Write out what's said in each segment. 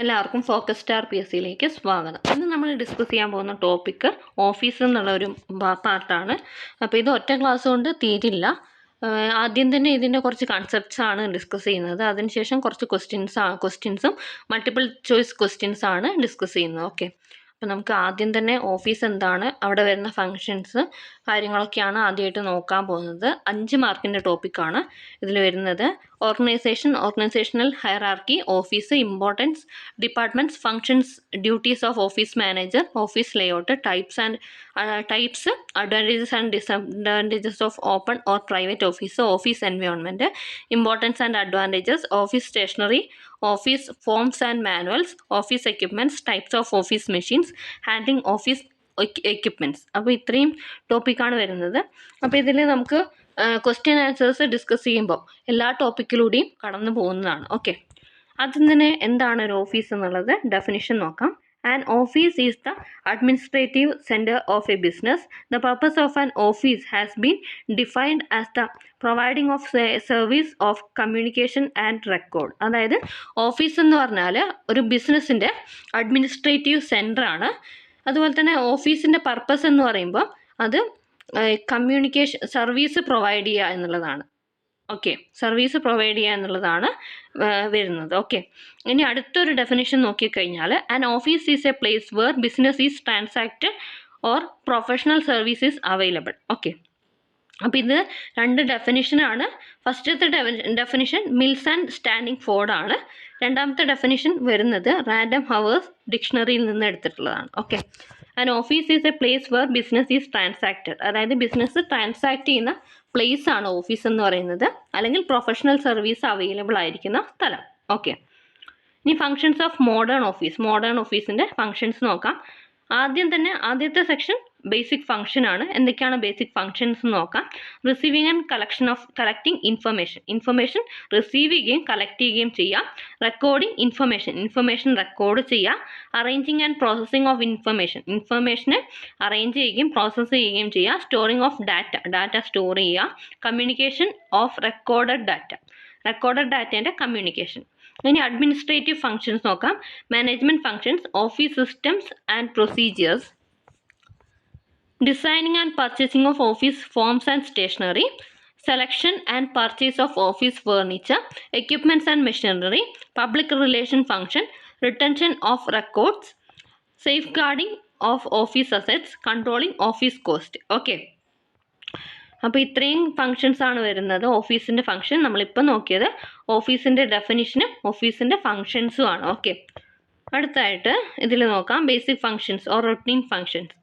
എല്ലാവർക്കും focus star P S സിയിലേക്ക് സ്വാഗതം. ഇന്ന് നമ്മൾ ഡിസ്കസ് ചെയ്യാൻ പോകുന്ന ടോപ്പിക്ക് ഓഫീസ് എന്നുള്ളൊരു പാർട്ടാണ്. അപ്പോൾ ഇത് ഒറ്റ ക്ലാസ് കൊണ്ട് തീരില്ല. ആദ്യം തന്നെ ഇതിൻ്റെ കുറച്ച് കൺസെപ്റ്റ്സ് ആണ് ഡിസ്കസ് ചെയ്യുന്നത്. അതിനുശേഷം കുറച്ച് ക്വസ്റ്റ്യൻസും മൾട്ടിപ്പിൾ ചോയ്സ് ക്വസ്റ്റ്യൻസ് ആണ് ഡിസ്കസ് ചെയ്യുന്നത്. ഓക്കെ, അപ്പോൾ നമുക്ക് ആദ്യം തന്നെ ഓഫീസ് എന്താണ്, അവിടെ വരുന്ന ഫങ്ഷൻസ്, കാര്യങ്ങളൊക്കെയാണ് ആദ്യമായിട്ട് നോക്കാൻ പോകുന്നത്. 5 മാർക്കിൻ്റെ ടോപ്പിക്കാണ് ഇതിൽ വരുന്നത്. Organisational hierarchy, office, importance, departments, functions, duties of office manager, office layout, types, advantages and disadvantages of open or private office, office environment, importance and advantages, office stationery, office forms and manuals, office equipments, types of office machines, handling office equipments. അപ്പോൾ ഇത്രയും ടോപ്പിക്കാണ് വരുന്നത്. അപ്പോൾ ഇതിൽ നമുക്ക് question answers discuss ചെയ്യുമ്പോൾ എല്ലാ ടോപ്പിക്കിലൂടെയും കടന്നു പോകുന്നതാണ്. ഓക്കെ, ആദ്യം തന്നെ എന്താണ് ഒരു ഓഫീസ് എന്നുള്ളത് ഡെഫിനിഷൻ നോക്കാം. An office is the administrative center of a business. The purpose of an office has been defined as the providing of service of communication and record. അതായത് ഓഫീസ് എന്ന് പറഞ്ഞാൽ ഒരു ബിസിനസ്സിൻ്റെ അഡ്മിനിസ്ട്രേറ്റീവ് സെൻ്റർ ആണ്. അതുപോലെ തന്നെ ഓഫീസിൻ്റെ പർപ്പസ് എന്ന് പറയുമ്പോൾ അത് കമ്മ്യൂണിക്കേഷൻ സർവീസ് പ്രൊവൈഡ് ചെയ്യുക എന്നുള്ളതാണ്. ഓക്കെ, സർവീസ് പ്രൊവൈഡ് ചെയ്യുക എന്നുള്ളതാണ് വരുന്നത്. ഓക്കെ, ഇനി അടുത്തൊരു ഡെഫിനേഷൻ നോക്കിക്കഴിഞ്ഞാൽ an office is a place where business is transacted or professional service is available. Okay, അപ്പോൾ ഇത് 2 ഡെഫിനിഷനാണ്. ഫസ്റ്റത്തെ definition Mills and Standingford ആണ്. രണ്ടാമത്തെ ഡെഫിനിഷൻ വരുന്നത് റാൻഡം ഹവേഴ്സ് ഡിക്ഷണറിയിൽ നിന്ന് എടുത്തിട്ടുള്ളതാണ്. Okay, an office is a place where business is transacted, അതായത് ബിസിനസ് ട്രാൻസാക്ട് ചെയ്യുന്ന പ്ലേസ് ആണ് ഓഫീസ് എന്ന് പറയുന്നത്, അല്ലെങ്കിൽ പ്രൊഫഷണൽ സർവീസ് അവൈലബിൾ ആയിരിക്കുന്ന സ്ഥലം. ഓക്കെ, ഇനി functions of modern office. Modern ഓഫീസിൻ്റെ ഫങ്ഷൻസ് നോക്കാം. ആദ്യം തന്നെ ആദ്യത്തെ സെക്ഷൻ ബേസിക് ഫങ്ഷൻ ആണ്. എന്തൊക്കെയാണ് ബേസിക് ഫങ്ഷൻസ് എന്ന് നോക്കാം. Receiving and collecting information receive ചെയ്യുകയും കളക്ട് ചെയ്യുകയും ചെയ്യാം. റെക്കോർഡിങ് ഇൻഫർമേഷൻ റെക്കോർഡ് ചെയ്യുക. അറേഞ്ചിങ് ആൻഡ് പ്രോസസ്സിംഗ് ഓഫ് ഇൻഫർമേഷനെ അറേഞ്ച് ചെയ്യുകയും പ്രോസസ്സ് ചെയ്യുകയും ചെയ്യുക. സ്റ്റോറിങ് ഓഫ് ഡാറ്റ സ്റ്റോർ ചെയ്യുക. കമ്മ്യൂണിക്കേഷൻ ഓഫ് റെക്കോർഡഡ് ഡാറ്റേൻ്റെ കമ്മ്യൂണിക്കേഷൻ. ഇനി അഡ്മിനിസ്ട്രേറ്റീവ് ഫങ്ഷൻസ് നോക്കാം. Management functions, office systems and procedures, designing and purchasing of office forms and stationery, selection and purchase of office furniture, equipments and machinery, public relation function, retention of records, safe guarding of office assets, controlling office cost. Okay, അപ്പോൾ ഇത്രയും functions ആണ് വരുന്നത് ഓഫീസിൻ്റെ function. നമ്മളിപ്പോൾ നോക്കിയത് ഓഫീസിൻ്റെ ഡെഫിനിഷനും ഓഫീസിൻ്റെ ഫങ്ഷൻസും ആണ്. ഓക്കെ, അടുത്തായിട്ട് ഇതിൽ നോക്കാം basic functions or routine functions.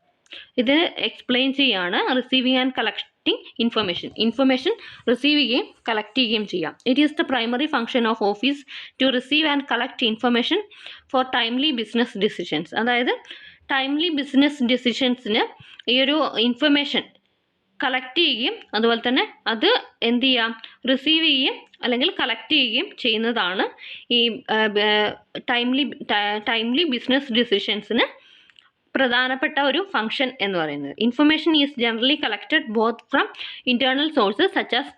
ഇത് എക്സ്പ്ലെയിൻ ചെയ്യുകയാണ്. Receiving and collecting information receive ചെയ്യുകയും കളക്ട് ചെയ്യുകയും ചെയ്യാം. It is the primary function of office to receive and collect information for timely business decisions. അതായത് ടൈംലി ബിസിനസ് ഡിസിഷൻസിന് ഈ ഒരു ഇൻഫർമേഷൻ കളക്ട് ചെയ്യുകയും അതുപോലെ തന്നെ അത് എന്ത് ചെയ്യാം, റിസീവ് ചെയ്യുകയും അല്ലെങ്കിൽ കളക്ട് ചെയ്യുകയും ചെയ്യുന്നതാണ് ഈ ടൈംലി ബിസിനസ് ഡിസിഷൻസിന് പ്രധാനപ്പെട്ട ഒരു ഫങ്ഷൻ എന്ന് പറയുന്നത്. Information is generally collected both from internal sources such as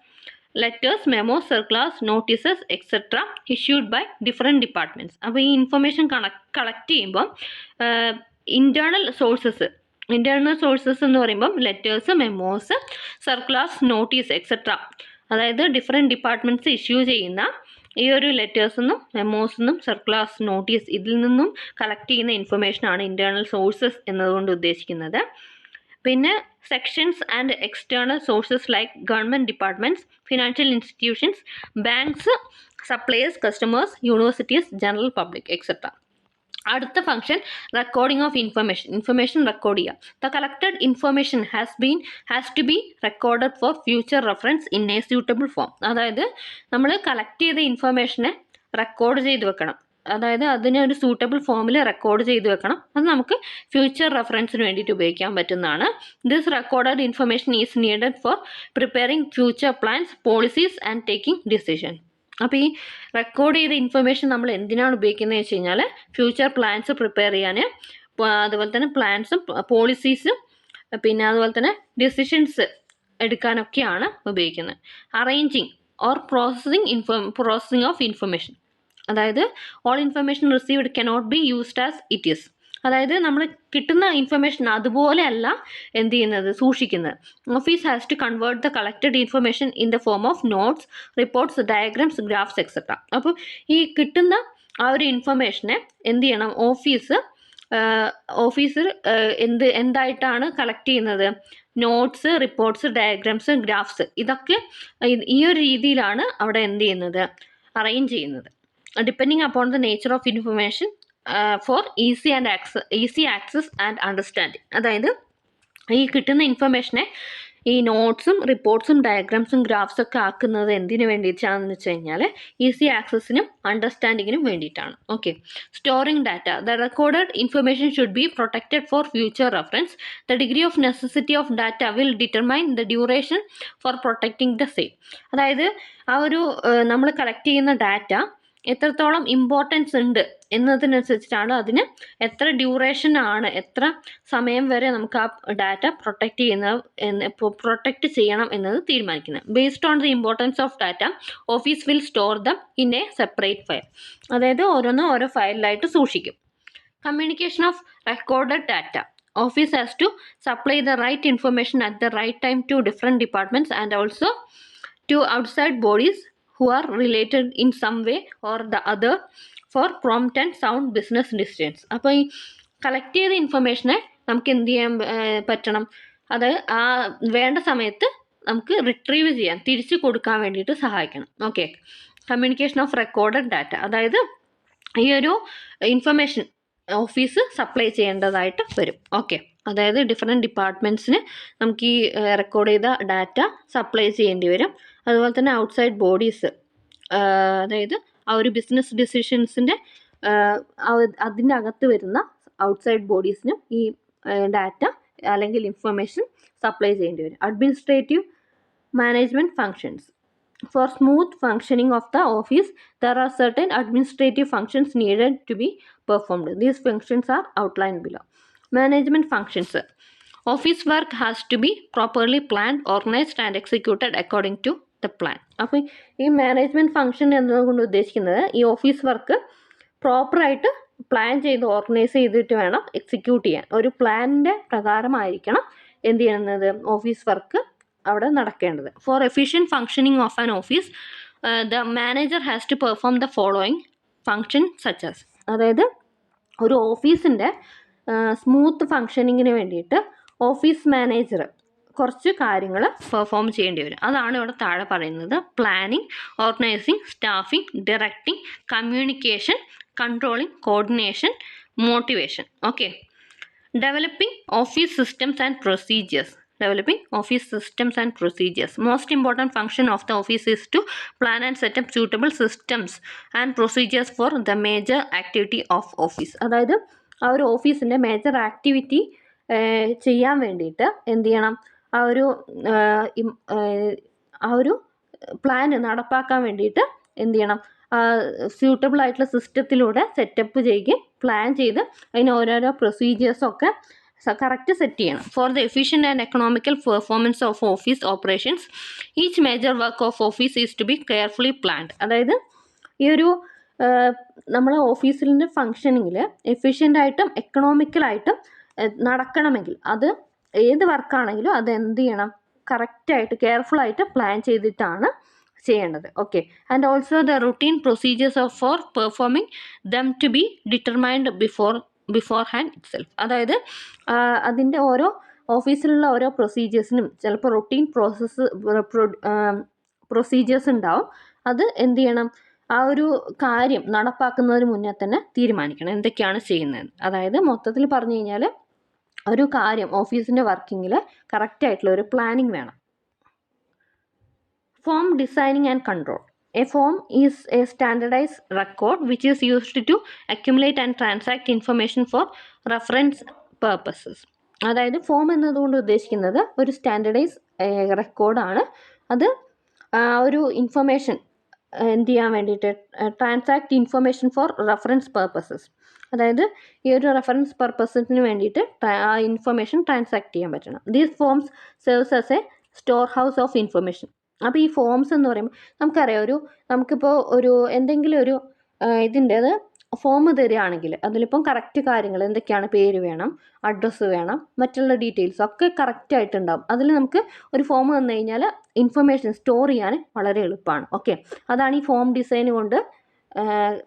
letters, memos, circulars, notices etcetera issued by different departments. അപ്പോൾ ഈ ഇൻഫർമേഷൻ കളക്ട് ചെയ്യുമ്പോൾ ഇന്റേണൽ സോഴ്സസ് എന്ന് പറയുമ്പം letters, memos, circulars, notice etcetera, അതായത് ഡിഫറെൻറ്റ് ഡിപ്പാർട്ട്മെൻറ്റ്സ് ഇഷ്യൂ ചെയ്യുന്ന ഈ ഒരു ലെറ്റേഴ്സെന്നും മെമോസെന്നും circulars, notice ഇതിൽ നിന്നും കളക്ട് ചെയ്യുന്ന ഇൻഫർമേഷനാണ് ഇൻറ്റേർണൽ സോഴ്സസ് എന്നതുകൊണ്ട് ഉദ്ദേശിക്കുന്നത്. പിന്നെ sections and external sources like government departments, financial institutions, banks, suppliers, customers, universities, general public etcetera. അടുത്ത function recording of information record ചെയ്യുക. The collected information has to be recorded for future reference in a suitable form. അതായത് നമ്മൾ collect ചെയ്ത ഇൻഫർമേഷനെ record ചെയ്ത് വെക്കണം. അതായത് അതിനെ ഒരു സൂട്ടബിൾ ഫോമിൽ റെക്കോർഡ് ചെയ്ത് വെക്കണം. അത് നമുക്ക് ഫ്യൂച്ചർ റെഫറൻസിന് വേണ്ടിയിട്ട് ഉപയോഗിക്കാൻ പറ്റുന്നതാണ്. This recorded information is needed for preparing future plans, policies and taking decision. അപ്പോൾ ഈ റെക്കോർഡ് ചെയ്ത ഇൻഫർമേഷൻ നമ്മൾ എന്തിനാണ് ഉപയോഗിക്കുന്നത് വെച്ച് കഴിഞ്ഞാൽ ഫ്യൂച്ചർ പ്ലാൻസ് പ്രിപ്പയർ ചെയ്യാൻ, അതുപോലെ തന്നെ പ്ലാൻസും പോളിസീസും പിന്നെ അതുപോലെ തന്നെ ഡിസിഷൻസ് എടുക്കാനൊക്കെയാണ് ഉപയോഗിക്കുന്നത്. Arranging or processing of information. അതായത് all information received cannot be used as it is. അതായത് നമ്മൾ കിട്ടുന്ന ഇൻഫർമേഷൻ അതുപോലെയല്ല എന്ത് ചെയ്യുന്നത്, സൂക്ഷിക്കുന്നത്. Office has to convert the collected information in the form of notes, reports, diagrams, graphs etcetera. അപ്പോൾ ഈ കിട്ടുന്ന ആ ഒരു ഇൻഫർമേഷനെ എന്ത് ചെയ്യണം, ഓഫീസർ എന്തായിട്ടാണ് കളക്ട് ചെയ്യുന്നത്, നോട്ട്സ്, റിപ്പോർട്ട്സ്, ഡയഗ്രാംസ്, ഗ്രാഫ്സ്, ഇതൊക്കെ ഈ ഒരു രീതിയിലാണ് അവിടെ എന്ത് ചെയ്യുന്നത്, അറേഞ്ച് ചെയ്യുന്നത്. Depending upon the nature of information for easy access and understanding. അതായത് ഈ കിട്ടുന്ന ഇൻഫർമേഷനെ ഈ നോട്ട്സും റിപ്പോർട്ട്സും ഡയഗ്രാംസും ഗ്രാഫ്സ് ഒക്കെ ആക്കുന്നത് എന്തിനു വേണ്ടിയിട്ടാണെന്ന് വെച്ച് കഴിഞ്ഞാൽ ഈസി ആക്സസിനും അണ്ടർസ്റ്റാൻഡിങ്ങിനും വേണ്ടിയിട്ടാണ്. Okay. Storing data. The recorded information should be protected four future reference. The degree of necessity of data will determine the duration four protecting the same. അതായത് ആ ഒരു നമ്മൾ കളക്ട് ചെയ്യുന്ന ഡാറ്റ എത്രത്തോളം ഇമ്പോർട്ടൻസ് ഉണ്ട് എന്നതിനനുസരിച്ചിട്ടാണ് അതിന് എത്ര ഡ്യൂറേഷൻ ആണ്, എത്ര സമയം വരെ നമുക്ക് ആ ഡാറ്റ പ്രൊട്ടക്റ്റ് ചെയ്യണം എന്നത് തീരുമാനിക്കുന്നത്. Based on the importance of data office will store them in a separate file. അതായത് ഓരോ ഫയലിലായിട്ട് സൂക്ഷിക്കും. Communication of recorded data. Office has to supply the right information at the right time to different departments and also to outside bodies who are related in some way or the other for prompt and sound business decisions. അപ്പോൾ ഈ collect ചെയ്ത ഇൻഫർമേഷനെ നമുക്ക് എന്ത് ചെയ്യാൻ പറ്റണം, അത് ആ വേണ്ട സമയത്ത് നമുക്ക് റിട്രീവ് ചെയ്യാൻ, തിരിച്ചു കൊടുക്കാൻ വേണ്ടിയിട്ട് സഹായിക്കണം. Okay. Communication of recorded data. അതായത് ഈ ഒരു ഇൻഫർമേഷൻ ഓഫീസ് സപ്ലൈ ചെയ്യേണ്ടതായിട്ട് വരും. ഓക്കെ. അതായത് ഡിഫറെൻറ്റ് ഡിപ്പാർട്ട്മെൻറ്റ്സിന് നമുക്ക് ഈ റെക്കോർഡ് ചെയ്ത ഡാറ്റ സപ്ലൈ ചെയ്യേണ്ടി വരും. അതുപോലെ തന്നെ ഔട്ട്സൈഡ് ബോഡീസ്, അതായത് ആ ഒരു ബിസിനസ് ഡിസിഷൻസിൻ്റെ അതിൻ്റെ അകത്ത് വരുന്ന ഔട്ട്സൈഡ് ബോഡീസിനും ഈ ഡാറ്റ അല്ലെങ്കിൽ ഇൻഫർമേഷൻ സപ്ലൈ ചെയ്യേണ്ടി വരും. Administrative management functions. For smooth functioning of the office, there are certain administrative functions needed to be performed. These functions are outlined below. Management functions. Office work has to be properly planned, organized and executed according to the plan. അപ്പോൾ ഈ management function എന്നതുകൊണ്ട് ഉദ്ദേശിക്കുന്നത് ഈ office work പ്രോപ്പറായിട്ട് plan ചെയ്ത് organise ചെയ്തിട്ട് വേണം execute ചെയ്യാൻ. ഒരു പ്ലാനിൻ്റെ പ്രകാരമായിരിക്കണം എന്ത് ചെയ്യുന്നത്, ഓഫീസ് വർക്ക് അവിടെ നടക്കേണ്ടത്. For efficient functioning of an office the manager has to perform the following function such as. അതായത് ഒരു ഓഫീസിൻ്റെ സ്മൂത്ത് ഫങ്ഷനിങ്ങിന് വേണ്ടിയിട്ട് ഓഫീസ് മാനേജർ കുറച്ച് കാര്യങ്ങൾ പെർഫോം ചെയ്യേണ്ടി വരും. അതാണ് ഇവിടെ താഴെ പറയുന്നത്. Planning, organising, staffing, directing, communication, controlling, coordination, motivation. Okay. Developing office systems and procedures. Developing office systems and procedures. Most important function of the office is to plan and set up suitable systems and procedures for the major activity of office. അതായത് ആ ഒരു ഓഫീസിൻ്റെ major activity ചെയ്യാൻ വേണ്ടിയിട്ട് എന്ത് ചെയ്യണം, ആ ഒരു പ്ലാൻ നടപ്പാക്കാൻ വേണ്ടിയിട്ട് എന്ത് ചെയ്യണം, സ്യൂട്ടബിൾ ആയിട്ടുള്ള സിസ്റ്റത്തിലൂടെ സെറ്റപ്പ് ചെയ്യുകയും പ്ലാൻ ചെയ്ത് അതിന് ഓരോരോ പ്രൊസീജിയേഴ്സൊക്കെ കറക്റ്റ് സെറ്റ് ചെയ്യണം. For the efficient and economical performance of office operations each major work of office is to be carefully planned. അതായത് ഈ ഒരു നമ്മളെ ഓഫീസിൻ്റെ ഫങ്ഷനിങ്ങിൽ എഫിഷ്യൻ്റായിട്ടും എക്കണോമിക്കലായിട്ടും നടക്കണമെങ്കിൽ അത് ഏത് വർക്കാണെങ്കിലും അത് എന്ത് ചെയ്യണം, കറക്റ്റായിട്ട് കെയർഫുള്ളായിട്ട് പ്ലാൻ ചെയ്തിട്ടാണ് ചെയ്യേണ്ടത്. Okay. And also the routine procedures for performing them to be determined beforehand itself. അതായത് അതിൻ്റെ ഓരോ ഓഫീസിലുള്ള ഓരോ പ്രൊസീജിയേഴ്സിനും ചിലപ്പോൾ റൊട്ടീൻ പ്രൊസീജിയേഴ്സ് ഉണ്ടാവും. അത് എന്ത് ചെയ്യണം, ആ ഒരു കാര്യം നടപ്പാക്കുന്നതിന് മുന്നേ തന്നെ തീരുമാനിക്കണം എന്തൊക്കെയാണ് ചെയ്യുന്നത്. അതായത് മൊത്തത്തിൽ പറഞ്ഞു കഴിഞ്ഞാൽ ഒരു കാര്യം ഓഫീസിൻ്റെ വർക്കിങ്ങിൽ കറക്റ്റായിട്ടുള്ള ഒരു പ്ലാനിങ് വേണം. Form designing and control. A form is a standardized record which is used to accumulate and transact information for reference purposes. അതായത് ഫോം എന്നതുകൊണ്ട് ഉദ്ദേശിക്കുന്നത് ഒരു സ്റ്റാൻഡർഡൈസ് റെക്കോർഡാണ്. അത് ഒരു ഇൻഫർമേഷൻ എന്ത് ചെയ്യാൻ വേണ്ടിയിട്ട്, transact information for reference purposes. അതായത് ഈ ഒരു റെഫറൻസ് പർപ്പസിന് വേണ്ടിയിട്ട് ആ ഇൻഫർമേഷൻ ട്രാൻസാക്ട് ചെയ്യാൻ പറ്റണം. These forms serves as A store house of information. അപ്പോൾ ഈ ഫോംസ് എന്ന് പറയുമ്പോൾ നമുക്കറിയാം, നമുക്കിപ്പോൾ എന്തെങ്കിലും ഒരു ഇതിൻ്റേത് ഫോം തരികയാണെങ്കിൽ അതിലിപ്പം കറക്റ്റ് കാര്യങ്ങൾ എന്തൊക്കെയാണ്, പേര് വേണം, അഡ്രസ്സ് വേണം, മറ്റുള്ള ഡീറ്റെയിൽസ് ഒക്കെ കറക്റ്റായിട്ടുണ്ടാവും. അതിൽ നമുക്ക് ഒരു ഫോം തന്നു കഴിഞ്ഞാൽ ഇൻഫർമേഷൻ സ്റ്റോർ ചെയ്യാൻ വളരെ എളുപ്പമാണ്. ഓക്കെ, അതാണ് ഈ ഫോം ഡിസൈൻ കൊണ്ട്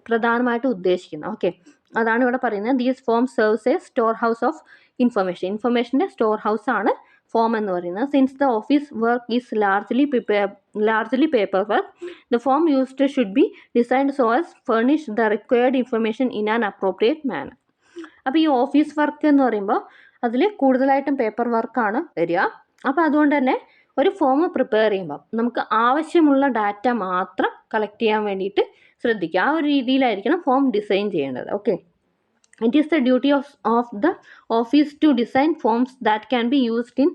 പ്രധാനമായിട്ട് ഉദ്ദേശിക്കുന്നത്. ഓക്കെ, അതാണ് ഇവിടെ പറയുന്നത്. These form serves a store house of ഇൻഫർമേഷൻ്റെ സ്റ്റോർ ഹൗസ് ആണ് ഫോം എന്ന് പറയുന്നത്. Since the office work is largely paper work, the form used should be designed so as furnish the required information in an appropriate manner. അപ്പോൾ ഈ office work എന്ന് പറയുമ്പോൾ അതിൽ കൂടുതലായിട്ടും പേപ്പർ വർക്കാണ് വരിക. അപ്പോൾ അതുകൊണ്ട് തന്നെ ഒരു ഫോം പ്രിപ്പയർ ചെയ്യുമ്പോൾ നമുക്ക് ആവശ്യമുള്ള ഡാറ്റ മാത്രം കളക്ട് ചെയ്യാൻ വേണ്ടിയിട്ട് ശ്രദ്ധിക്കുക. ആ ഒരു രീതിയിലായിരിക്കണം ഫോം ഡിസൈൻ ചെയ്യേണ്ടത്. Okay, it is the duty of the office to design forms that can be used in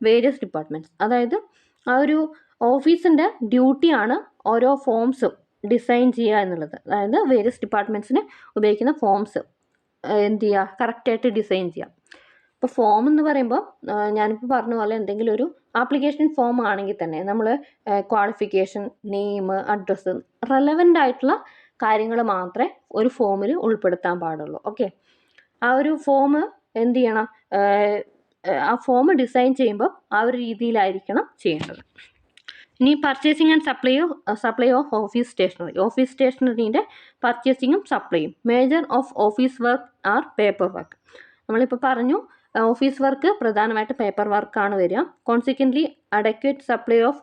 various departments. അതായത് ആ ഒരു ഓഫീസിൻ്റെ ഡ്യൂട്ടിയാണ് ഓരോ ഫോംസും ഡിസൈൻ ചെയ്യുക എന്നുള്ളത്. അതായത് വേരിയസ് ഡിപ്പാർട്ട്മെൻറ്റ്സിന് ഉപയോഗിക്കുന്ന ഫോംസ് എന്ത് ചെയ്യുക, കറക്റ്റായിട്ട് ഡിസൈൻ ചെയ്യുക. ഇപ്പോൾ ഫോം എന്ന് പറയുമ്പോൾ ഞാനിപ്പോൾ പറഞ്ഞ പോലെ എന്തെങ്കിലും ഒരു ആപ്ലിക്കേഷൻ ഫോം ആണെങ്കിൽ തന്നെ നമ്മൾ ക്വാളിഫിക്കേഷൻ, നെയിം, അഡ്രസ്സ്, റെലവൻ്റ് ആയിട്ടുള്ള കാര്യങ്ങൾ മാത്രമേ ഒരു ഫോമിൽ ഉൾപ്പെടുത്താൻ പാടുള്ളൂ. ഓക്കെ, ആ ഒരു ഫോം എന്ത് ചെയ്യണം, ആ ഫോം ഡിസൈൻ ചെയ്യുമ്പോൾ ആ ഒരു രീതിയിലായിരിക്കണം ചെയ്യേണ്ടത്. ഇനി purchasing and supply of office stationery. Office സ്റ്റേഷനറീൻ്റെ പർച്ചേസിങ്ങും സപ്ലൈയും. Major of office work are paper work. നമ്മളിപ്പോൾ പറഞ്ഞു ഓഫീസ് വർക്ക് പ്രധാനമായിട്ട് പേപ്പർ വർക്കാണ് വരിക. Consequently adequate supply of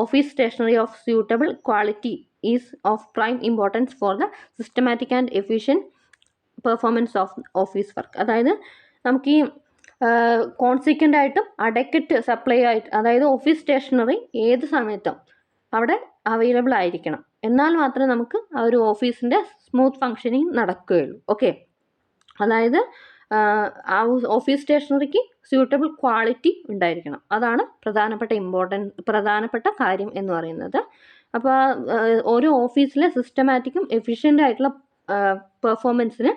office stationery of suitable quality is of prime importance for the systematic and efficient performance of office work. അതായത് നമുക്ക് ഈ consequent ആയിട്ടും അഡക്വേറ്റ് supply ആയിട്ട്, അതായത് ഓഫീസ് സ്റ്റേഷനറി ഏത് സമയത്തും അവിടെ അവൈലബിൾ ആയിരിക്കണം. എന്നാൽ മാത്രമേ നമുക്ക് ആ ഒരു ഓഫീസിൻ്റെ സ്മൂത്ത് ഫങ്ഷനിങ് നടക്കുകയുള്ളൂ. ഓക്കെ, അതായത് ആ ഓഫീസ് സ്റ്റേഷനറിക്ക് സ്യൂട്ടബിൾ ക്വാളിറ്റി ഉണ്ടായിരിക്കണം. അതാണ് പ്രധാനപ്പെട്ട കാര്യം എന്ന് പറയുന്നത്. അപ്പോൾ ഓരോ ഓഫീസിലെ സിസ്റ്റമാറ്റിക്കും എഫിഷ്യൻ്റ് ആയിട്ടുള്ള പെർഫോമൻസിന്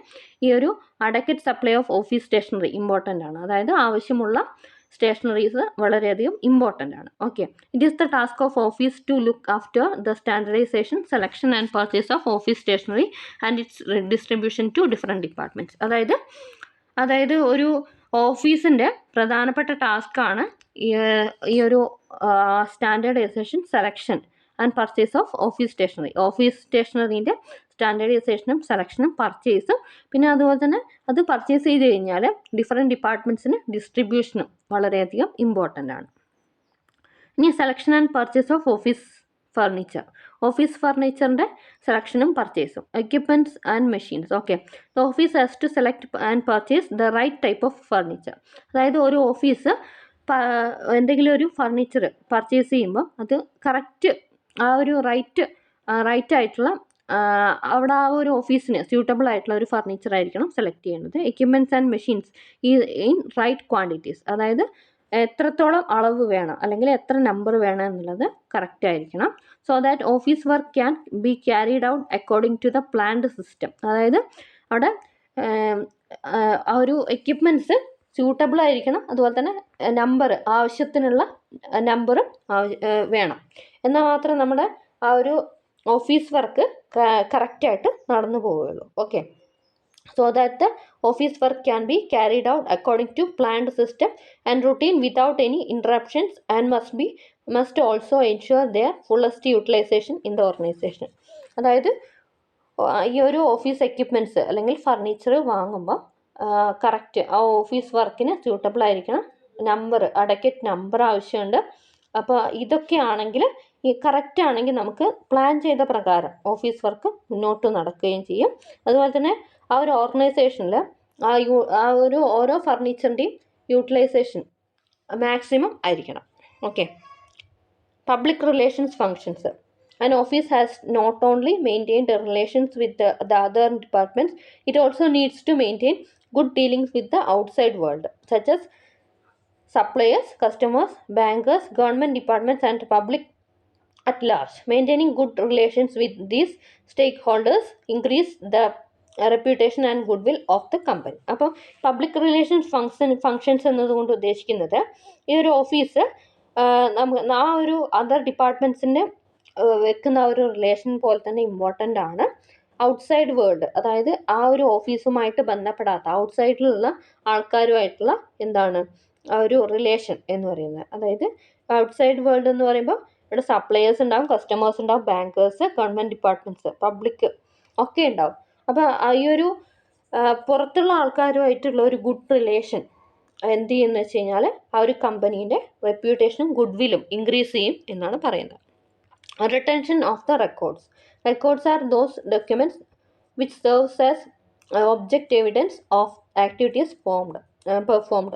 ഈ ഒരു adequate supply of office stationery important ആണ്. അതായത് ആവശ്യമുള്ള സ്റ്റേഷനറീസ് വളരെയധികം ഇമ്പോർട്ടൻ്റ് ആണ്. Okay, it is the task of office to look after the standardisation, selection and purchase of office stationery and its distribution to different departments. അതായത് ഒരു ഓഫീസിൻ്റെ പ്രധാനപ്പെട്ട ടാസ്ക്കാണ് ഈ ഒരു standardisation, selection and purchase of office stationery. Office സ്റ്റേഷനറീൻ്റെ സ്റ്റാൻഡേർഡൈസേഷനും സെലക്ഷനും പർച്ചേസും, പിന്നെ അതുപോലെ തന്നെ അത് പർച്ചേസ് ചെയ്ത് കഴിഞ്ഞാൽ ഡിഫറെൻറ്റ് ഡിപ്പാർട്ട്മെൻറ്റ്സിന് ഡിസ്ട്രിബ്യൂഷനും വളരെയധികം ഇമ്പോർട്ടൻ്റ് ആണ്. ഇനി selection and purchase of office furniture. Office ഫർണിച്ചറിൻ്റെ സെലക്ഷനും പർച്ചേസും. Equipments and machines. Okay, the office has to select and purchase the right type of furniture. അതായത് ഒരു ഓഫീസ് എന്തെങ്കിലും ഒരു ഫർണിച്ചർ പർച്ചേസ് ചെയ്യുമ്പോൾ അത് കറക്റ്റ് ആ ഒരു റൈറ്റ് ആയിട്ടുള്ള അവിടെ ആ ഒരു ഓഫീസിന് സ്യൂട്ടബിൾ ആയിട്ടുള്ള ഒരു ഫർണിച്ചർ ആയിരിക്കണം സെലക്ട് ചെയ്യേണ്ടത്. Equipments and machines in right quantities. അതായത് എത്രത്തോളം അളവ് വേണം അല്ലെങ്കിൽ എത്ര നമ്പർ വേണം എന്നുള്ളത് കറക്റ്റ് ആയിരിക്കണം. So that office work can be carried out according to the planned system. അതായത് അവിടെ ആ ഒരു എക്യുപ്മെൻറ്റ്സ് സ്യൂട്ടബിൾ ആയിരിക്കണം, അതുപോലെ തന്നെ നമ്പർ, ആവശ്യത്തിനുള്ള നമ്പറും വേണം. എന്നാൽ മാത്രമേ നമ്മുടെ ആ ഒരു ഓഫീസ് വർക്ക് കറക്റ്റായിട്ട് നടന്നു പോവുകയുള്ളൂ. Okay, so that the office work can be carried out according to planned system and routine without any interruptions, and must also ensure their fullest utilization in the organization. അതായത് ഈ ഒരു office equipments അല്ലെങ്കിൽ furniture വാങ്ങുമ്പോൾ correct ആ office വർക്കിന് suitable ആയിരിക്കണം, number, അഡക്വേറ്റ് number ആവശ്യമുണ്ട്. അപ്പോൾ ഇതൊക്കെ ആണെങ്കിൽ ഈ കറക്റ്റ് ആണെങ്കിൽ നമുക്ക് പ്ലാൻ ചെയ്ത പ്രകാരം ഓഫീസ് വർക്ക് മുന്നോട്ട് നടക്കുകയും ചെയ്യും. അതുപോലെ തന്നെ ആ ഒരു ഓർഗനൈസേഷനിൽ ആ ഒരു ഓരോ ഫർണിച്ചറിൻ്റെയും യൂട്ടിലൈസേഷൻ മാക്സിമം ആയിരിക്കണം. Okay, public relations functions. An office has not only maintained relations with the other departments, it also needs to maintain good dealings with the outside world, such as suppliers, customers, bankers, government departments, and public at large. Maintaining good relations with these stakeholders increase the reputation and good will of the company. അപ്പോൾ public relations functions എന്നതുകൊണ്ട് ഉദ്ദേശിക്കുന്നത് ഈ ഒരു office ആ ഒരു other ഡിപ്പാർട്ട്മെൻറ്റ്സിൻ്റെ വെക്കുന്ന ഒരു relation പോലെ തന്നെ ഇമ്പോർട്ടൻ്റ് ആണ്. ഔട്ട്സൈഡ് വേൾഡ്, അതായത് ആ ഒരു ഓഫീസുമായിട്ട് ബന്ധപ്പെടാത്ത ഔട്ട്സൈഡിലുള്ള ആൾക്കാരുമായിട്ടുള്ള എന്താണ് ആ ഒരു റിലേഷൻ എന്ന് പറയുന്നത്. അതായത് ഔട്ട്സൈഡ് വേൾഡ് എന്ന് പറയുമ്പോൾ ഇവിടെ സപ്ലയേഴ്സ് ഉണ്ടാവും, കസ്റ്റമേഴ്സ് ഉണ്ടാവും, ബാങ്കേഴ്സ്, ഗവൺമെൻറ് ഡിപ്പാർട്ട്മെൻറ്റ്സ്, പബ്ലിക് ഒക്കെ ഉണ്ടാവും. അപ്പോൾ ഈ ഒരു പുറത്തുള്ള ആൾക്കാരുമായിട്ടുള്ള ഒരു ഗുഡ് റിലേഷൻ എന്ത് ചെയ്യുമെന്ന് വെച്ച് കഴിഞ്ഞാൽ ആ ഒരു കമ്പനീൻ്റെ റെപ്യൂട്ടേഷനും ഗുഡ് വില്ലും ഇൻക്രീസ് ചെയ്യും എന്നാണ് പറയുന്നത്. Retention of the records. Records are those documents which serves as object evidence of activities performed,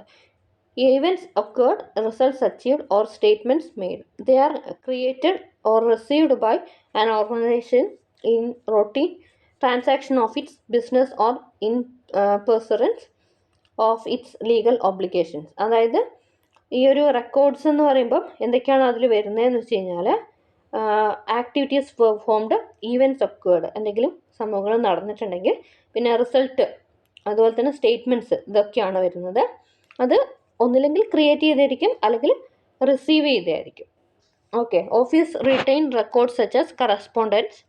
events occurred, results achieved, or statements made. They are created or received by an organization in routine transaction of its business or in pursuance of its legal obligations. അതായത് ഈ ഒരു records എന്ന് പറയുമ്പം എന്തൊക്കെയാണ് അതിൽ വരുന്നതെന്ന് വെച്ച് കഴിഞ്ഞാൽ ആക്ടിവിറ്റീസ് പെർഫോംഡ്, ഈവൻറ്റ്സ് ഒക്കേർഡ്, എന്തെങ്കിലും സംഭവങ്ങൾ നടന്നിട്ടുണ്ടെങ്കിൽ, പിന്നെ റിസൾട്ട്, അതുപോലെ തന്നെ സ്റ്റേറ്റ്മെൻറ്റ്സ്, ഇതൊക്കെയാണ് വരുന്നത്. അത് ഒന്നില്ലെങ്കിൽ ക്രിയേറ്റ് ചെയ്തായിരിക്കും അല്ലെങ്കിൽ റിസീവ് ചെയ്തായിരിക്കും. Okay. Office retain records such as correspondence,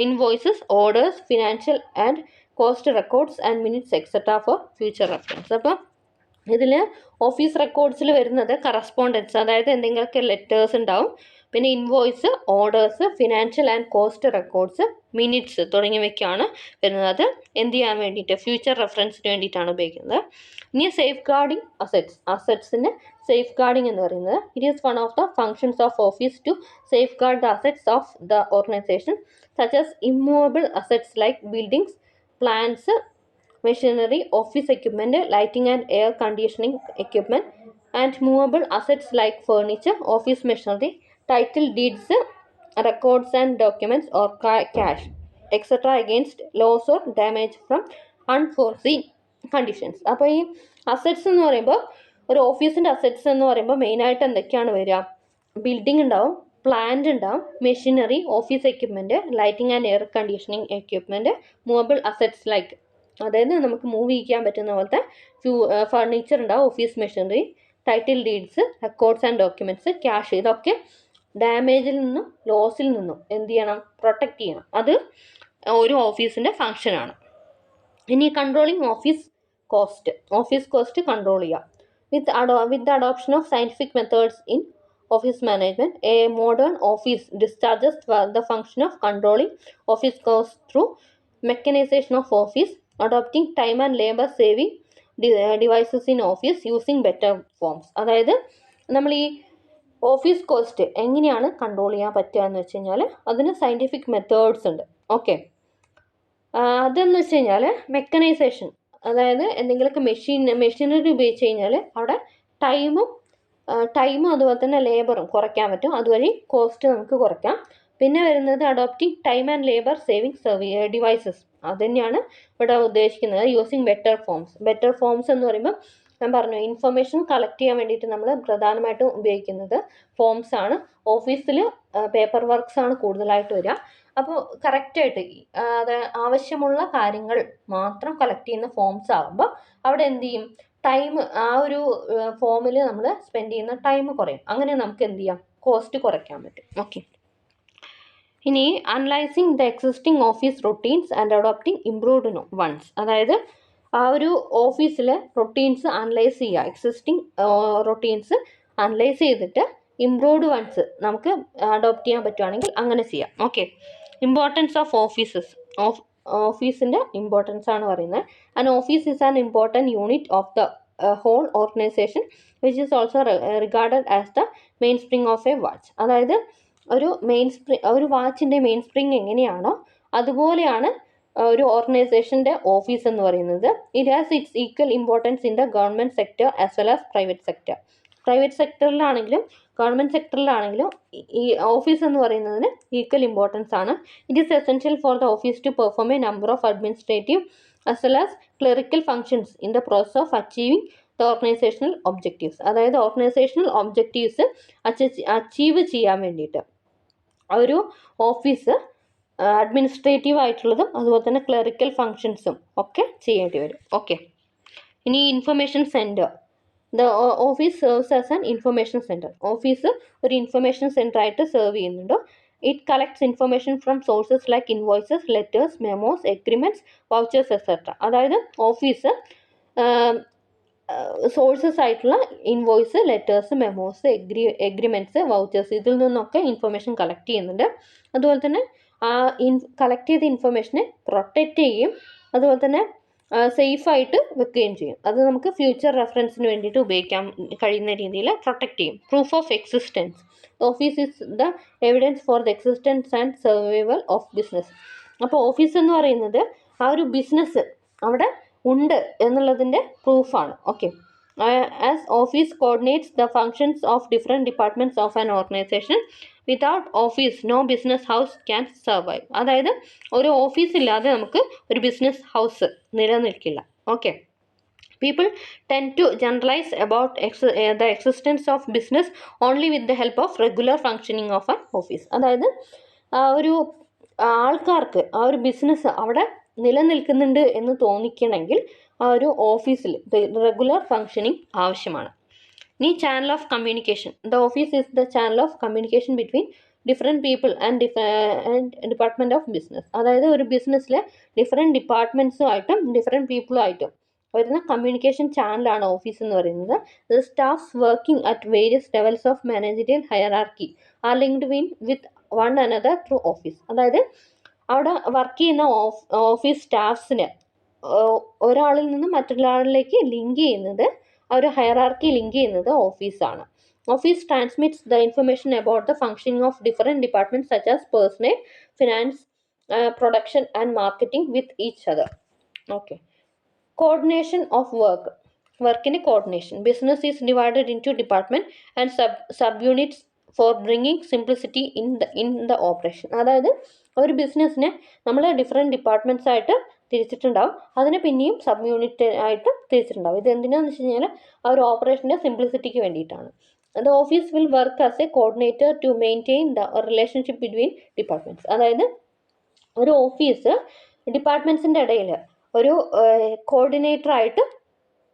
invoices, orders, financial and cost records and minutes etcetera for future reference. അപ്പം ഇതിൽ ഓഫീസ് റെക്കോർഡ്സിൽ വരുന്നത് കറസ്പോണ്ടൻസ്, അതായത് എന്തെങ്കിലുമൊക്കെ ലെറ്റേഴ്സ് ഉണ്ടാവും, പിന്നെ invoice, orders, financial and cost records, minutes തുടങ്ങിയവയ്ക്കാണ് വരുന്നത്. അത് എന്ത് ചെയ്യാൻ വേണ്ടിയിട്ട്, ഫ്യൂച്ചർ റെഫറൻസിന് വേണ്ടിയിട്ടാണ് ഉപയോഗിക്കുന്നത്. ഇനി സേഫ് ഗാർഡിങ് അസറ്റ്സിന് സേഫ് ഗാർഡിങ് എന്ന് പറയുന്നത് it is one of the functions of office to safeguard the assets of the organisation such as immovable assets like buildings, plants, machinery, office equipment, lighting and air conditioning equipment, and movable assets like furniture, office machinery, title deeds, records and documents or cash, etc. against loss or damage from unforeseen conditions. അപ്പോൾ ഈ assets എന്ന് പറയുമ്പോൾ ഒരു ഓഫീസിൻ്റെ assets എന്ന് പറയുമ്പോൾ മെയിനായിട്ട് എന്തൊക്കെയാണ് വരിക? ബിൽഡിംഗ് ഉണ്ടാവും, പ്ലാന്റ് ഉണ്ടാവും, machinery, office equipment, lighting and air conditioning equipment, movable assets like, അതായത് നമുക്ക് മൂവ് ചെയ്യാൻ പറ്റുന്ന പോലത്തെ ഫർണിച്ചർ ഉണ്ടാവും, office machinery, title deeds, records and documents, cash, ഇതൊക്കെ ഡാമേജിൽ നിന്നും ലോസിൽ നിന്നും എന്ത് ചെയ്യണം? പ്രൊട്ടക്റ്റ് ചെയ്യണം. അത് ഒരു ഓഫീസിൻ്റെ ഫങ്ഷനാണ്. ഇനി കൺട്രോളിങ് ഓഫീസ് കോസ്റ്റ് കൺട്രോൾ ചെയ്യുക. With the adoption of scientific methods in office management, a modern office discharges the function of controlling office costs through mechanization of office, adopting time and labor saving devices in office, using better forms. അതായത് നമ്മൾ ഈ office cost എങ്ങനെയാണ് control ചെയ്യാൻ പറ്റുക എന്ന് വെച്ച് കഴിഞ്ഞാൽ അതിന് സയൻറ്റിഫിക് മെത്തേഡ്സ് ഉണ്ട്. ഓക്കെ. അതെന്ന് വെച്ച് കഴിഞ്ഞാൽ മെക്കനൈസേഷൻ, അതായത് എന്തെങ്കിലുമൊക്കെ മെഷീനറി ഉപയോഗിച്ച് കഴിഞ്ഞാൽ അവിടെ ടൈമും അതുപോലെ തന്നെ ലേബറും കുറയ്ക്കാൻ പറ്റും. അതുവഴി കോസ്റ്റ് നമുക്ക് കുറയ്ക്കാം. പിന്നെ വരുന്നത് adopting time and labour saving devices, അത് തന്നെയാണ് ഇവിടെ ഉദ്ദേശിക്കുന്നത്. യൂസിങ് ബെറ്റർ ഫോംസ് എന്ന് പറയുമ്പോൾ ഞാൻ പറഞ്ഞു, ഇൻഫർമേഷൻ കളക്ട് ചെയ്യാൻ വേണ്ടിയിട്ട് നമ്മൾ പ്രധാനമായിട്ടും ഉപയോഗിക്കുന്നത് ഫോംസ് ആണ്. ഓഫീസിൽ പേപ്പർ വർക്ക്സ് ആണ് കൂടുതലായിട്ട് വരിക. അപ്പോൾ കറക്റ്റായിട്ട് അത് ആവശ്യമുള്ള കാര്യങ്ങൾ മാത്രം കളക്ട് ചെയ്യുന്ന ഫോംസ് ആകുമ്പോൾ അവിടെ എന്ത് ചെയ്യും? ടൈം, ആ ഒരു ഫോമിൽ നമ്മൾ സ്പെൻഡ് ചെയ്യുന്ന ടൈം കുറയും. അങ്ങനെ നമുക്ക് എന്ത് ചെയ്യാം? കോസ്റ്റ് കുറയ്ക്കാൻ പറ്റും. ഓക്കെ. ഇനി analysing the existing office routines and adopting improved ones, അതായത് ആ ഒരു ഓഫീസിലെ റൊട്ടീൻസ് അനലൈസ് ചെയ്യുക. എക്സിസ്റ്റിംഗ് റൊട്ടീൻസ് അനലൈസ് ചെയ്തിട്ട് ഇംപ്രൂവ്ഡ് വൺസ് നമുക്ക് അഡോപ്റ്റ് ചെയ്യാൻ പറ്റുവാണെങ്കിൽ അങ്ങനെ ചെയ്യാം. ഓക്കെ. ഇമ്പോർട്ടൻസ് ഓഫ് ഓഫീസിൻ്റെ ഇമ്പോർട്ടൻസ് ആണ് പറയുന്നത്. And office is an important unit of the whole organisation which is also regarded as the mainspring of a watch. അതായത് ഒരു വാച്ചിൻ്റെ മെയിൻ സ്പ്രിങ് എങ്ങനെയാണോ അതുപോലെയാണ് ഒരു ഓർഗനൈസേഷൻ്റെ ഓഫീസ് എന്ന് പറയുന്നത്. It has its equal importance in the government sector as well as private sector. Private സെക്ടറിലാണെങ്കിലും government സെക്ടറിലാണെങ്കിലും ഈ ഓഫീസ് എന്ന് പറയുന്നതിന് ഈക്വൽ ഇമ്പോർട്ടൻസ് ആണ്. It is essential for the office to perform a number of administrative as well as clerical functions in the process of achieving the organisational objectives. അതായത് organisational objectives achieve ചെയ്യാൻ വേണ്ടിയിട്ട് ഒരു office administrative ആയിട്ടുള്ളതും അതുപോലെ തന്നെ clerical ഫങ്ഷൻസും ഒക്കെ ചെയ്യേണ്ടി വരും. ഓക്കെ. ഇനി information centre, the office serves as an information centre. Office ഒരു ഇൻഫർമേഷൻ സെൻറ്റർ ആയിട്ട് സെർവ് ചെയ്യുന്നുണ്ട്. It collects information from sources like invoices, letters, memos, agreements, vouchers, etc. അതായത് ഓഫീസ് സോഴ്സസ് ആയിട്ടുള്ള ഇൻവോയ്സ്, ലെറ്റേഴ്സ്, മെമോസ്, എഗ്രിമെൻറ്റ്സ്, വൗച്ചേഴ്സ്, ഇതിൽ നിന്നൊക്കെ information collect ചെയ്യുന്നുണ്ട്. അതുപോലെ തന്നെ ആ കളക്ട് ചെയ്ത ഇൻഫർമേഷനെ പ്രൊട്ടക്റ്റ് ചെയ്യും, അതുപോലെ തന്നെ സേഫായിട്ട് വെക്കുകയും ചെയ്യും. അത് നമുക്ക് ഫ്യൂച്ചർ റെഫറൻസിന് വേണ്ടിയിട്ട് ഉപയോഗിക്കാൻ കഴിയുന്ന രീതിയിൽ പ്രൊട്ടക്റ്റ് ചെയ്യും. Proof of existence. Office is the evidence for the existence and survival of business. അപ്പോൾ ഓഫീസ് എന്ന് പറയുന്നത് ആ ഒരു ബിസിനസ് അവിടെ ഉണ്ട് എന്നുള്ളതിൻ്റെ പ്രൂഫാണ്. Okay. As office coordinates the functions of different departments of an organisation. Without office no business house can survive. അതായത് ഒരു ഓഫീസ് ഇല്ലാതെ നമുക്ക് ഒരു ബിസിനസ് ഹൗസ് നിലനിൽക്കില്ല. Okay. People tend to generalize about the existence of business only with the help of regular functioning of an office. അതായത് ഒരു ആൾക്കാർക്ക് ആ ഒരു ബിസിനസ് അവിടെ നിലനിൽക്കുന്നുണ്ട് എന്ന് തോന്നിക്കണമെങ്കിൽ ആ ഒരു ഓഫീസിൽ റെഗുലർ ഫങ്ഷനിങ് ആവശ്യമാണ്. ഇനി channel of communication. The office is the channel of communication between different people and department of business. അതായത് ഒരു ബിസിനസ്സിലെ ഡിഫറെൻറ്റ് ഡിപ്പാർട്ട്മെൻറ്റ്സുമായിട്ടും ഡിഫറെൻറ്റ് പീപ്പിളുമായിട്ടും വരുന്ന കമ്മ്യൂണിക്കേഷൻ ചാനലാണ് ഓഫീസ് എന്ന് പറയുന്നത്. The staffs working at various levels of managerial hierarchy R linked with one another through office. അതായത് അവിടെ work ചെയ്യുന്ന office സ്റ്റാഫ്സിന് ഒരാളിൽ നിന്നും മറ്റൊരാളിലേക്ക് ലിങ്ക് ചെയ്യുന്നത്, ആ ഒരു ഹയറാർക്കി ലിങ്ക് ചെയ്യുന്നത് ഓഫീസാണ്. Office transmits the information about the functioning of different departments such as personnel, finance, production and marketing with each other. Okay. Coordination of work. Work in a coordination. Business is divided into department and subunits for bringing simplicity in the operation. അതായത് ഒരു ബിസിനസ്സിനെ നമ്മൾ different departments ആയിട്ട് തിരിച്ചിട്ടുണ്ടാവും, അതിനെ പിന്നെയും sub unit ആയിട്ട് തിരിച്ചിട്ടുണ്ടാവും. ഇത് എന്തിനാണെന്ന് വെച്ച് കഴിഞ്ഞാൽ ആ ഒരു ഓപ്പറേഷൻ്റെ സിംപ്ലിസിറ്റിക്ക് വേണ്ടിയിട്ടാണ്. The office will work as a coordinator to maintain the relationship between departments. അതായത് ഒരു ഓഫീസ് ഡിപ്പാർട്ട്മെൻറ്റ്സിൻ്റെ ഇടയിൽ ഒരു കോർഡിനേറ്ററായിട്ട്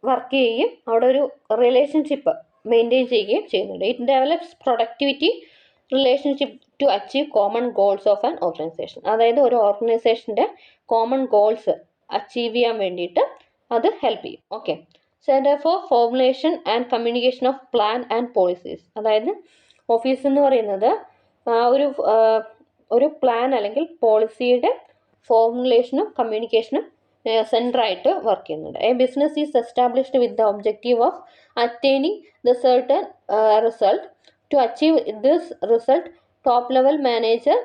വർക്ക് ചെയ്യുകയും അവിടെ ഒരു റിലേഷൻഷിപ്പ് മെയിൻറ്റെയിൻ ചെയ്യുകയും ചെയ്യുന്നുണ്ട്. It develops productivity relationship to achieve common goals of an organisation. അതായത് ഒരു ഓർഗനൈസേഷൻ്റെ കോമൺ ഗോൾസ് അച്ചീവ് ചെയ്യാൻ വേണ്ടിയിട്ട് അത് ഹെൽപ്പ് ചെയ്യും. Okay. Centre for formulation and communication of plan and policies. അതായത് ഓഫീസ് എന്ന് പറയുന്നത് ഒരു പ്ലാൻ അല്ലെങ്കിൽ പോളിസിയുടെ ഫോർമുലേഷനും കമ്മ്യൂണിക്കേഷനും സെൻറ്ററായിട്ട് വർക്ക് ചെയ്യുന്നുണ്ട്. A business is established with the objective of attaining the certain result. To achieve this result top level manager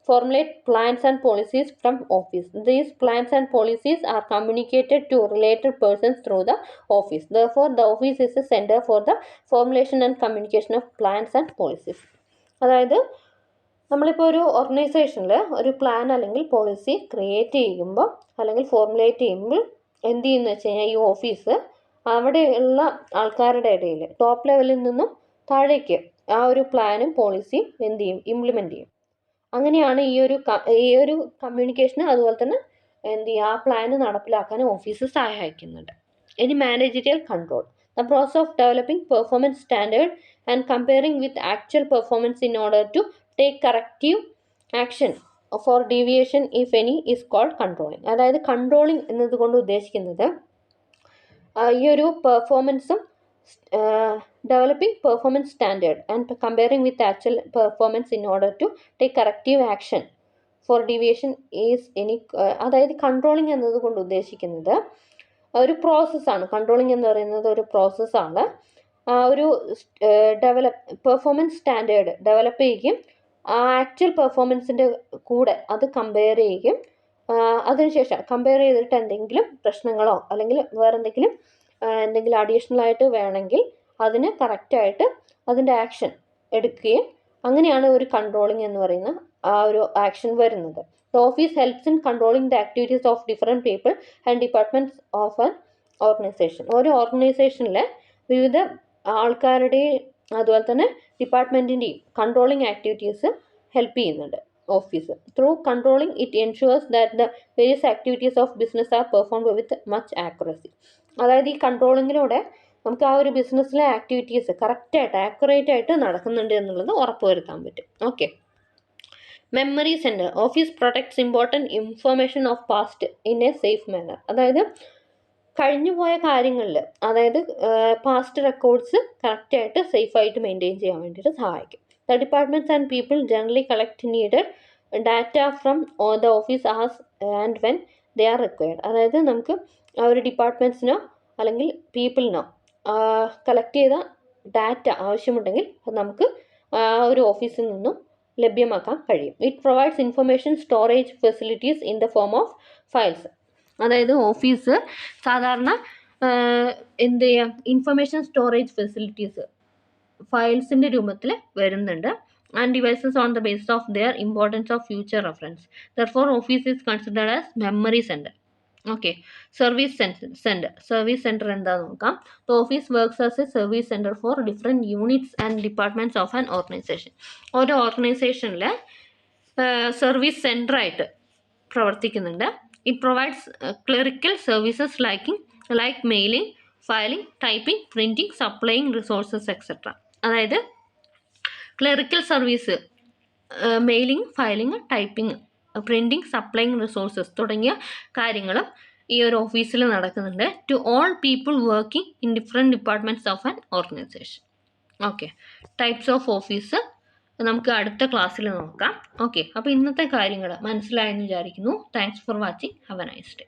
formulate plans and policies from office. These plans and policies are communicated to related persons through the office. Therefore, the office is a center for the formulation and communication of plans and policies. അതായത് നമ്മളിപ്പോൾ ഒരു ഓർഗനൈസേഷനിൽ ഒരു plan അല്ലെങ്കിൽ policy create ചെയ്യുമ്പോൾ അല്ലെങ്കിൽ formulate ചെയ്യുമ്പോൾ എന്ത് ചെയ്യുന്നു വെച്ച് കഴിഞ്ഞാൽ ഈ ഓഫീസ് അവിടെയുള്ള ആൾക്കാരുടെ ഇടയിൽ ടോപ്പ് ലെവലിൽ നിന്നും താഴേക്ക് ആ ഒരു പ്ലാനും പോളിസിയും എന്ത് ചെയ്യും, ഇംപ്ലിമെൻറ്റ് ചെയ്യും. അങ്ങനെയാണ് ഈ ഒരു കമ്മ്യൂണിക്കേഷന് അതുപോലെ തന്നെ എന്ത് ചെയ്യുക, ആ പ്ലാന് നടപ്പിലാക്കാൻ ഓഫീസ് സഹായിക്കുന്നുണ്ട്. ഇനി managerial control. The process of developing performance standard and comparing with actual performance in order to take corrective action for deviation if any is called controlling. അതായത് കൺട്രോളിങ് എന്നതുകൊണ്ട് ഉദ്ദേശിക്കുന്നത് ഈ ഒരു പെർഫോമൻസും developing performance standard and comparing with actual performance in order to take corrective action for deviation is any അതായത് controlling എന്നതുകൊണ്ട് ഉദ്ദേശിക്കുന്നത് ഒരു പ്രോസസ്സാണ്. കൺട്രോളിങ് എന്ന് പറയുന്നത് ഒരു പ്രോസസ്സാണ്. ഒരു പെർഫോമൻസ് സ്റ്റാൻഡേർഡ് ഡെവലപ്പ് ചെയ്യുകയും ആക്ച്വൽ പെർഫോമൻസിൻ്റെ കൂടെ അത് കമ്പയർ ചെയ്യുകയും അതിനുശേഷം കമ്പയർ ചെയ്തിട്ട് എന്തെങ്കിലും പ്രശ്നങ്ങളോ അല്ലെങ്കിൽ വേറെ എന്തെങ്കിലും അഡീഷണലായിട്ട് വേണമെങ്കിൽ അതിന് കറക്റ്റായിട്ട് അതിൻ്റെ ആക്ഷൻ എടുക്കുകയും അങ്ങനെയാണ് ഒരു കൺട്രോളിങ് എന്ന് പറയുന്ന ആ ഒരു ആക്ഷൻ വരുന്നത്. The office helps in controlling the activities of different people and departments of an organisation. ഒരു ഓർഗനൈസേഷനിലെ വിവിധ ആൾക്കാരുടെയും അതുപോലെ തന്നെ ഡിപ്പാർട്ട്മെൻറ്റിൻ്റെയും കൺട്രോളിങ് ആക്ടിവിറ്റീസ് ഹെൽപ്പ് ചെയ്യുന്നുണ്ട് office. Through controlling it ensures that the various activities of business are performed with much accuracy. അതായത് ഈ കൺട്രോളിങ്ങിലൂടെ നമുക്ക് ആ ഒരു ബിസിനസ്സിലെ ആക്ടിവിറ്റീസ് കറക്റ്റായിട്ട് ആക്യുറേറ്റ് ആയിട്ട് നടക്കുന്നുണ്ട് എന്നുള്ളത് ഉറപ്പുവരുത്താൻ പറ്റും. Okay. Memory centre office protects important information of past in a safe manner. അതായത് കഴിഞ്ഞുപോയ കാര്യങ്ങളിൽ, അതായത് പാസ്റ്റ് റെക്കോർഡ്സ് കറക്റ്റായിട്ട് സേഫായിട്ട് മെയിൻറ്റെയിൻ ചെയ്യാൻ വേണ്ടിയിട്ട് സഹായിക്കും. The departments and people generally collect needed data from the office as and when they are required. അതായത് നമുക്ക് ആ ഒരു ഡിപ്പാർട്ട്മെൻറ്റ്സിനോ അല്ലെങ്കിൽ പീപ്പിളിനോ കളക്ട് ചെയ്ത ഡാറ്റ ആവശ്യമുണ്ടെങ്കിൽ അത് നമുക്ക് ആ ഒരു ഓഫീസിൽ നിന്നും ലഭ്യമാക്കാൻ കഴിയും. It provides information storage facilities in the form of files. അതായത് ഓഫീസ് സാധാരണ എന്ത് ചെയ്യുക, ഇൻഫർമേഷൻ സ്റ്റോറേജ് ഫെസിലിറ്റീസ് ഫയൽസിൻ്റെ രൂപത്തിൽ വരുന്നുണ്ട്. And devices on the basis of their importance of future reference. Therefore office is considered as memory centre. Okay. Service centre എന്താണെന്ന് നോക്കാം. The office works as A service centre for different units and departments of an organisation. ഓരോ ഓർഗനൈസേഷനിൽ service സെൻറ്ററായിട്ട് പ്രവർത്തിക്കുന്നുണ്ട്. It provides clerical services like mailing, filing, typing, printing, supplying resources etcetera. അതായത് clerical service, mailing, filing, typing, printing, supplying resources തുടങ്ങിയ കാര്യങ്ങളും ഈ ഒരു ഓഫീസിൽ നടക്കുന്നുണ്ട്. To all people working in different departments of an organisation. Okay. Types of office നമുക്ക് അടുത്ത ക്ലാസ്സിൽ നോക്കാം. ഓക്കെ. അപ്പോൾ ഇന്നത്തെ കാര്യങ്ങൾ മനസ്സിലായെന്ന് വിചാരിക്കുന്നു. Thanks for watching. Have A nice day.